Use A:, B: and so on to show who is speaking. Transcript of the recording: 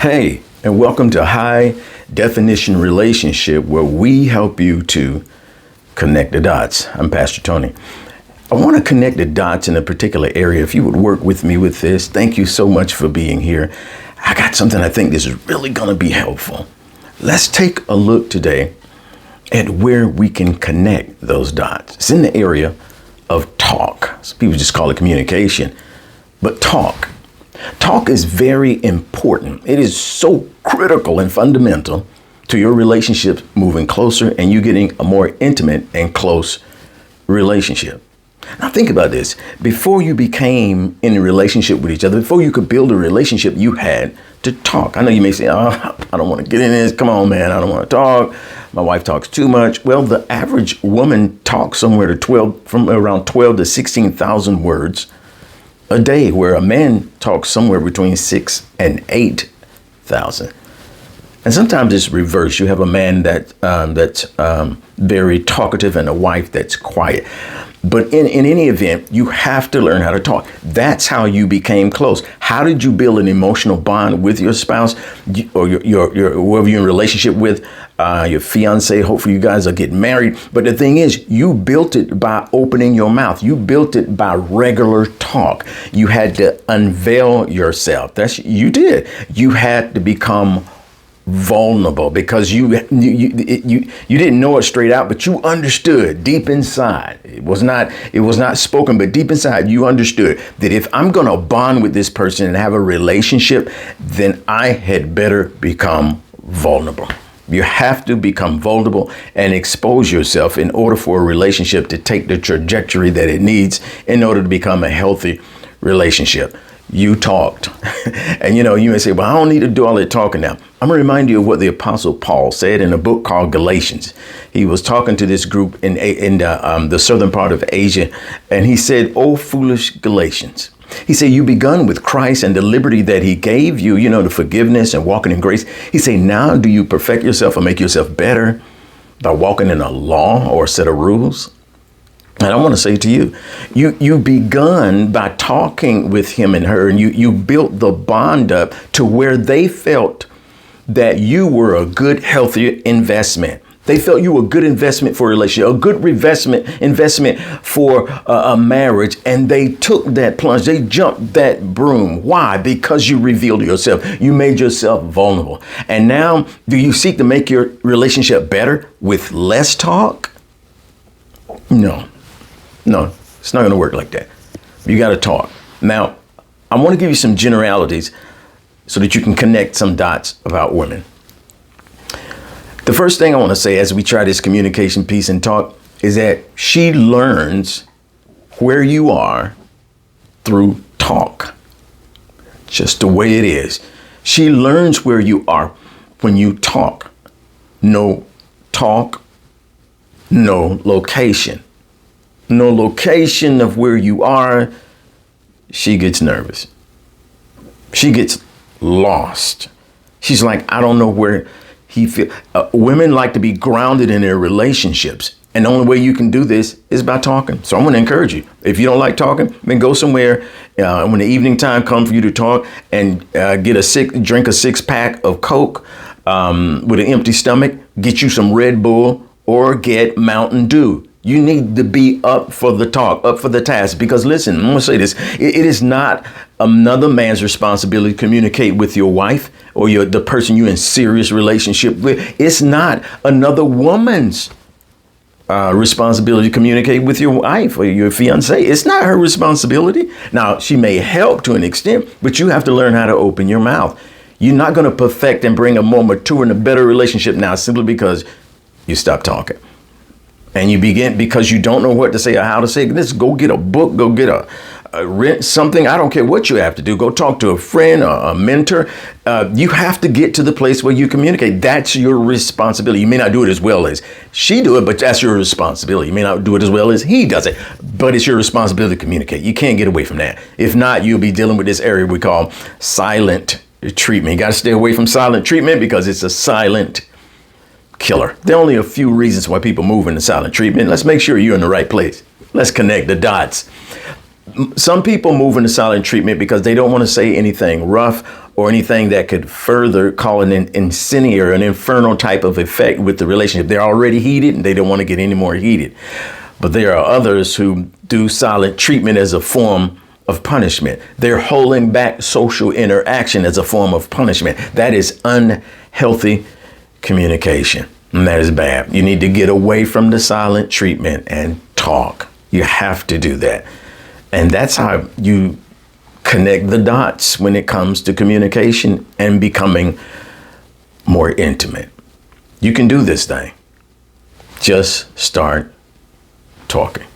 A: Hey, and welcome to High Definition Relationship, where we help you to connect the dots. I'm Pastor Tony. I want to connect the dots in a particular area. If you would work with me with this, thank you so much for being here. I got something I think this is really going to be helpful. Let's take a look today at where we can connect those dots. It's in the area of talk. Some people just call it communication, but talk. Talk is very important. It is so critical and fundamental to your relationships moving closer and you getting a more intimate and close relationship. Now think about this. Before you became in a relationship with each other, before you could build a relationship, you had to talk. I know you may say, I don't want to get in this. Come on, man. I don't want to talk. My wife talks too much. Well, the average woman talks somewhere from around 12 to 16,000 words a day, where a man talks somewhere between 6 and 8,000. And sometimes it's reverse. You have a man that's very talkative and a wife that's quiet. But in any event, you have to learn how to talk. That's how you became close. How did you build an emotional bond with your spouse or your whoever you're in a relationship with, your fiance? Hopefully you guys are getting married. But the thing is, you built it by opening your mouth. You built it by regular talk. You had to unveil yourself. You did. You had to become vulnerable because you didn't know it straight out, but you understood deep inside. It was not spoken, but deep inside you understood that if I'm going to bond with this person and have a relationship, then I had better become vulnerable. You have to become vulnerable and expose yourself in order for a relationship to take the trajectory that it needs in order to become a healthy relationship. You talked. And you may say, well, I don't need to do all that talking now. I'm going to remind you of what the Apostle Paul said in a book called Galatians. He was talking to this group in the southern part of Asia. And he said, "Oh, foolish Galatians." He said, "You begun with Christ and the liberty that he gave you, the forgiveness and walking in grace." He said, "Now do you perfect yourself or make yourself better by walking in a law or a set of rules?" And I want to say to you, you begun by talking with him and her, and you built the bond up to where they felt that you were a good, healthy investment. They felt you were a good investment for a relationship, a good investment for a marriage. And they took that plunge. They jumped that broom. Why? Because you revealed yourself. You made yourself vulnerable. And now, do you seek to make your relationship better with less talk? No, it's not going to work like that. You got to talk. Now, I want to give you some generalities so that you can connect some dots about women. The first thing I want to say as we try this communication piece and talk is that she learns where you are through talk. Just the way it is. She learns where you are when you talk. No talk, no location. No location of where you are, she gets nervous. She gets lost. She's like, I don't know where he feels. Women like to be grounded in their relationships. And the only way you can do this is by talking. So I'm going to encourage you. If you don't like talking, then go somewhere when the evening time comes for you to talk and drink a 6-pack of Coke with an empty stomach, get you some Red Bull or get Mountain Dew. You need to be up for the talk, up for the task. Because listen, I'm going to say this. It is not another man's responsibility to communicate with your wife or the person you're in serious relationship with. It's not another woman's responsibility to communicate with your wife or your fiance. It's not her responsibility. Now, she may help to an extent, but you have to learn how to open your mouth. You're not going to perfect and bring a more mature and a better relationship now simply because you stop talking. And you begin because you don't know what to say or how to say it. Let's go get a book, go get rent something. I don't care what you have to do. Go talk to a friend or a mentor. You have to get to the place where you communicate. That's your responsibility. You may not do it as well as she do it, but that's your responsibility. You may not do it as well as he does it, but it's your responsibility to communicate. You can't get away from that. If not, you'll be dealing with this area we call silent treatment. You got to stay away from silent treatment because it's a silent killer. There are only a few reasons why people move into silent treatment. Let's make sure you're in the right place. Let's connect the dots. Some people move into silent treatment because they don't want to say anything rough or anything that could further call an incendiary, an infernal type of effect with the relationship. They're already heated and they don't want to get any more heated. But there are others who do silent treatment as a form of punishment. They're holding back social interaction as a form of punishment. That is unhealthy communication. And that is bad. You need to get away from the silent treatment and talk. You have to do that. And that's how you connect the dots when it comes to communication and becoming more intimate. You can do this thing. Just start talking.